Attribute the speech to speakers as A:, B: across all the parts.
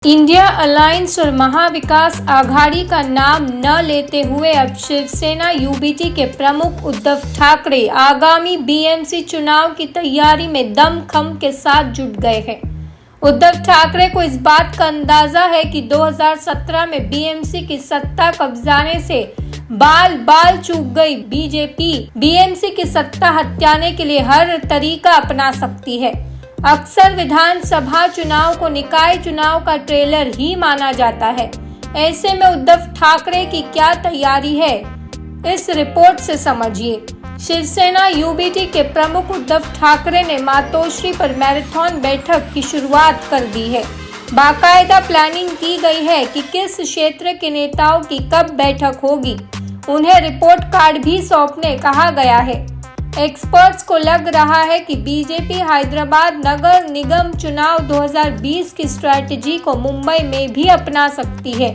A: India alliance और महाविकास आघाड़ी का नाम न लेते हुए अब शिवसेना यूबीटी के प्रमुख उद्धव ठाकरे आगामी बीएमसी चुनाव की तैयारी में दमखम के साथ जुट गए हैं। उद्धव ठाकरे को इस बात का अंदाजा है कि 2017 में बीएमसी की सत्ता कब्जाने से बाल बाल चूक गई बीजेपी बीएमसी की सत्ता हथियाने के लिए हर तरीका अपना सकती है। अक्सर विधानसभा चुनाव को निकाय चुनाव का ट्रेलर ही माना जाता है। ऐसे में उद्धव ठाकरे की क्या तैयारी है, इस रिपोर्ट से समझिए। शिवसेना यूबीटी के प्रमुख उद्धव ठाकरे ने मातोश्री पर मैराथन बैठक की शुरुआत कर दी है। बाकायदा प्लानिंग की गई है कि किस क्षेत्र के नेताओं की कब बैठक होगी। उन्हें रिपोर्ट कार्ड भी सौंपने कहा गया है। एक्सपर्ट्स को लग रहा है कि बीजेपी हैदराबाद नगर निगम चुनाव 2020 की स्ट्रैटेजी को मुंबई में भी अपना सकती है।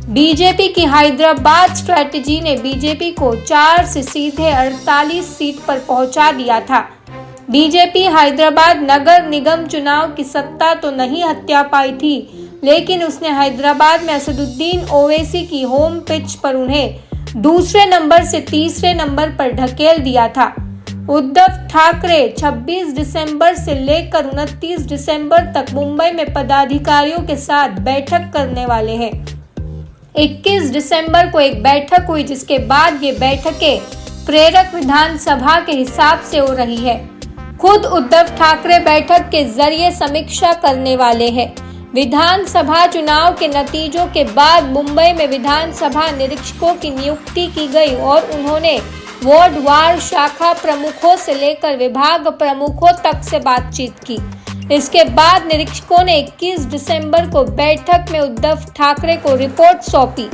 A: बीजेपी की हैदराबाद स्ट्रैटेजी ने बीजेपी को 4 से सीधे 48 सीट पर पहुंचा दिया था। बीजेपी हैदराबाद नगर निगम चुनाव की सत्ता तो नहीं हत्या पाई थी, लेकिन उसने हैदराबाद में असदुद्दीन ओवैसी की होम पिच पर उन्हें दूसरे नंबर से तीसरे नंबर पर ढकेल दिया था। उद्धव ठाकरे 26 दिसंबर से लेकर 29 दिसंबर तक मुंबई में पदाधिकारियों के साथ बैठक करने वाले हैं। 21 दिसंबर को एक बैठक हुई, जिसके बाद ये बैठकें प्रेरक विधानसभा के हिसाब से हो रही है। खुद उद्धव ठाकरे बैठक के जरिए समीक्षा करने वाले हैं। विधानसभा चुनाव के नतीजों के बाद मुंबई में विधानसभा निरीक्षकों की नियुक्ति की गई और उन्होंने वार्ड वार शाखा प्रमुखों से लेकर विभाग प्रमुखों तक से बातचीत की। इसके बाद निरीक्षकों ने 21 दिसंबर को बैठक में उद्धव ठाकरे को रिपोर्ट सौंपी।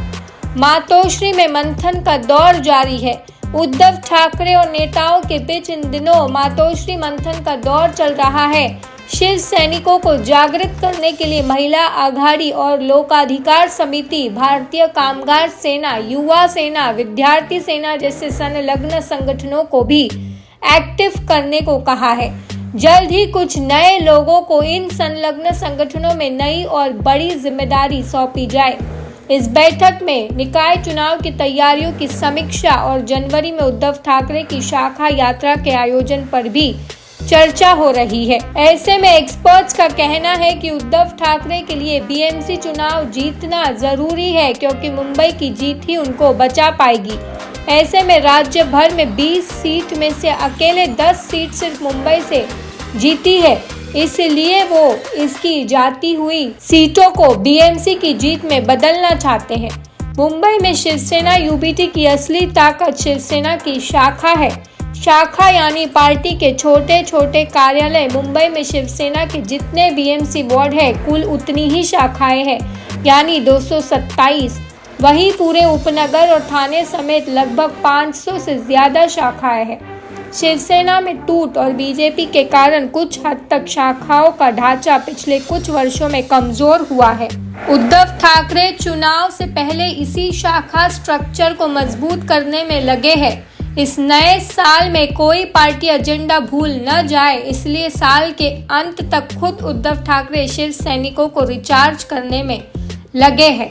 A: मातोश्री में मंथन का दौर जारी है। उद्धव ठाकरे और नेताओं के बीच इन दिनों मातोश्री मंथन का दौर चल रहा है। शिव सैनिकों को जागृत करने के लिए महिला आघाड़ी और लोकाधिकार समिति, भारतीय कामगार सेना, युवा सेना, विद्यार्थी सेना जैसे संलग्न संगठनों को भी एक्टिव करने को कहा है। जल्द ही कुछ नए लोगों को इन संलग्न संगठनों में नई और बड़ी जिम्मेदारी सौंपी जाए। इस बैठक में निकाय चुनाव की तैयारियों की समीक्षा और जनवरी में उद्धव ठाकरे की शाखा यात्रा के आयोजन पर भी चर्चा हो रही है। ऐसे में एक्सपर्ट्स का कहना है कि उद्धव ठाकरे के लिए बीएमसी चुनाव जीतना जरूरी है, क्योंकि मुंबई की जीत ही उनको बचा पाएगी। ऐसे में राज्य भर में 20 सीट में से अकेले 10 सीट सिर्फ मुंबई से जीती है, इसलिए वो इसकी जाती हुई सीटों को बीएमसी की जीत में बदलना चाहते हैं। मुंबई में शिवसेना यूबीटी की असली ताकत शिवसेना की शाखा है। शाखा यानी पार्टी के छोटे छोटे कार्यालय। मुंबई में शिवसेना के जितने बीएमसी वार्ड है, कुल उतनी ही शाखाएं हैं, यानी 227। वहीं पूरे उपनगर और थाने समेत लगभग 500 से ज्यादा शाखाएं हैं। शिवसेना में टूट और बीजेपी के कारण कुछ हद तक शाखाओं का ढांचा पिछले कुछ वर्षों में कमजोर हुआ है। उद्धव ठाकरे चुनाव से पहले इसी शाखा स्ट्रक्चर को मजबूत करने में लगे हैं। इस नए साल में कोई पार्टी एजेंडा भूल न जाए, इसलिए साल के अंत तक खुद उद्धव ठाकरे शिव सैनिकों को रिचार्ज करने में लगे हैं।